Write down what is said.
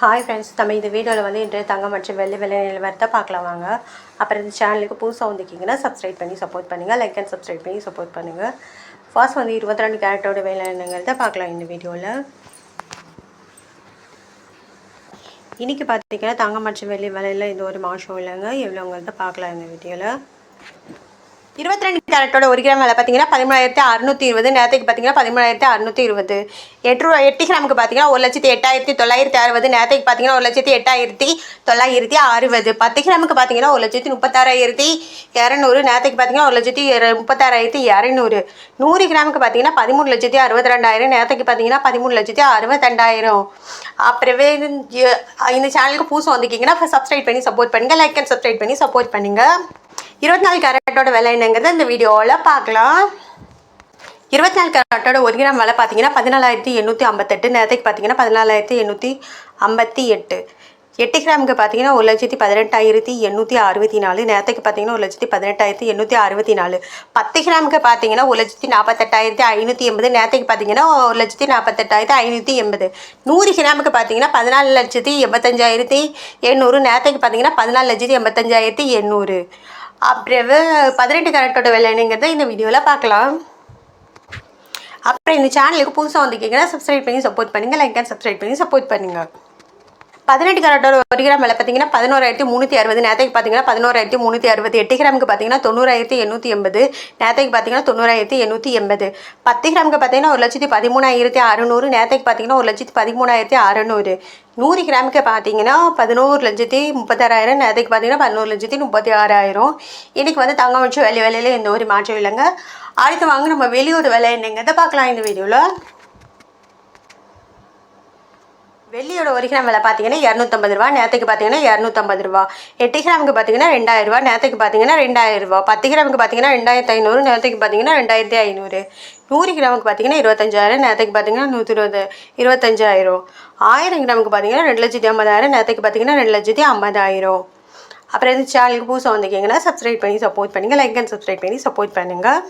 Hi friends, நம்ம இந்த வீடியோவில் வந்து இன்றைய தங்கம் மற்றும் வெள்ளி விலை நிலவரத்தை பார்க்கலாம் வாங்க. அப்புறம் இந்த சேனலுக்கு புதுசாக வந்துக்கிங்கன்னா சப்ஸ்கிரைப் பண்ணி சப்போர்ட் பண்ணுங்கள், லைக் அண்ட் சப்ஸ்கிரைப் பண்ணி சப்போர்ட் பண்ணுங்கள். ஃபர்ஸ்ட் வந்து 22 கேரட்டோட விலை என்னங்கிறத பார்க்கலாம் இந்த வீடியோவில். இன்றைக்கி பார்த்திங்கன்னா தங்கம் மற்றும் வெள்ளி விலையில் இந்த ஒரு மாதம் இல்லைங்க, எவ்வளோங்கிறத பார்க்கலாம் இந்த வீடியோவில். 22 கேரட்டோட 1 கிராம் விலை பார்த்தீங்கன்னா 13,620. நேரத்துக்கு பார்த்தீங்கன்னா 13,620. 8 கிராமுக்கு பார்த்தீங்கன்னா 1,08,960. நேரத்துக்கு பார்த்தீங்கன்னா 1,08,960. 10 கிராமுக்கு பார்த்தீங்கன்னா 1,36,200. நேரத்துக்கு பார்த்தீங்கன்னா 1,36,200. 100 கிராமுக்கு பார்த்தீங்கன்னா 13,62,000. நேரத்துக்கு பார்த்தீங்கன்னா 13,62,000. அப்புறமே இந்த சேனலுக்கு புதுசாக வந்துக்கிங்கன்னா சப்ஸ்கிரைப் பண்ணி சப்போர்ட் பண்ணுங்கள், லைக் அண்ட் சப்ஸ்கிரைப் பண்ணி சப்போர்ட் பண்ணுங்கள். 24 கேரட்டோட விலை என்னங்கிறத இந்த வீடியோவில் பார்க்கலாம். 24 கேரட்டோட 1 கிராம் விலை பார்த்தீங்கன்னா 14,858. நேரத்துக்கு பார்த்தீங்கன்னா 14,858. 8 கிராமுக்கு பார்த்தீங்கன்னா 1,18,864. நேரத்துக்கு பார்த்தீங்கன்னா 1,18,864. 10 கிராமுக்கு பார்த்தீங்கன்னா 1,48,580. நேரத்துக்கு பார்த்தீங்கன்னா 1,48,580. 100 கிராமுக்கு பார்த்தீங்கன்னா 14,85,800. நேரத்துக்கு பார்த்தீங்கன்னா 14,85,800. அப்புறம் 18 கேரட்டோட விலை என்னங்கிறத இந்த வீடியோவில் பார்க்கலாம். அப்புறம் இந்த சேனலுக்கு புதுசாக வந்துக்கிங்கன்னா சப்ஸ்கிரைப் பண்ணி சப்போர்ட் பண்ணுங்கள், லைக் அண்ட் சப்ஸ்கிரைப் பண்ணி சப்போர்ட் பண்ணுங்கள். 18 கேரட்டோட 1 கிராம் விலை பார்த்தீங்கன்னா 11,360. நேரத்துக்கு பார்த்தீங்கன்னா 11,360. 8 கிராமுக்கு பார்த்தீங்கன்னா 90,880. நேரத்துக்கு பார்த்தீங்கன்னா 90,880. 10 கிராமுக்கு பார்த்தீங்கன்னா 1,13,600. நேரத்துக்கு பார்த்தீங்கன்னா 1,13,600. 100 கிராமுக்கு பார்த்தீங்கன்னா 11,36,000. நேரத்துக்கு பார்த்தீங்கன்னா 11,36,000. இன்றைக்கி வந்து தங்கம் வச்சு விலையில் எந்த ஒரு மாற்றம் இல்லைங்க. அடுத்து வாங்க நம்ம வெளியூர் விலை என்னங்கிறத பார்க்கலாம் இந்த வீடியோவில். வெள்ளியோட 1 கிராம் விலை பார்த்தீங்கன்னா 250 ரூபா. நேரத்துக்கு பார்த்தீங்கன்னா 250 ரூபா. 8 கிராமுக்கு பார்த்தீங்கன்னா 2,000 ரூபா. நேரத்துக்கு பார்த்தீங்கன்னா 2,000 ரூபா. 10 கிராமுக்கு பார்த்தீங்கன்னா 2,500. நேரத்துக்கு பார்த்தீங்கன்னா 2,500. 100 கிராமுக்கு பார்த்தீங்கன்னா 25,000. நேரத்துக்கு பார்த்தீங்கன்னா 25,000. 1000 கிராமுக்கு பார்த்தீங்கன்னா 2,50,000. நேரத்துக்கு பார்த்தீங்கன்னா 2,50,000. அப்புறம் இந்த சேனலுக்கு புதுசாக வந்துக்கிங்கன்னா சப்ஸ்கிரைப் பண்ணி சப்போர்ட் பண்ணுங்கள், லைக் அண்ட் சப்ஸ்கிரைப் பண்ணி சப்போர்ட் பண்ணுங்கள்.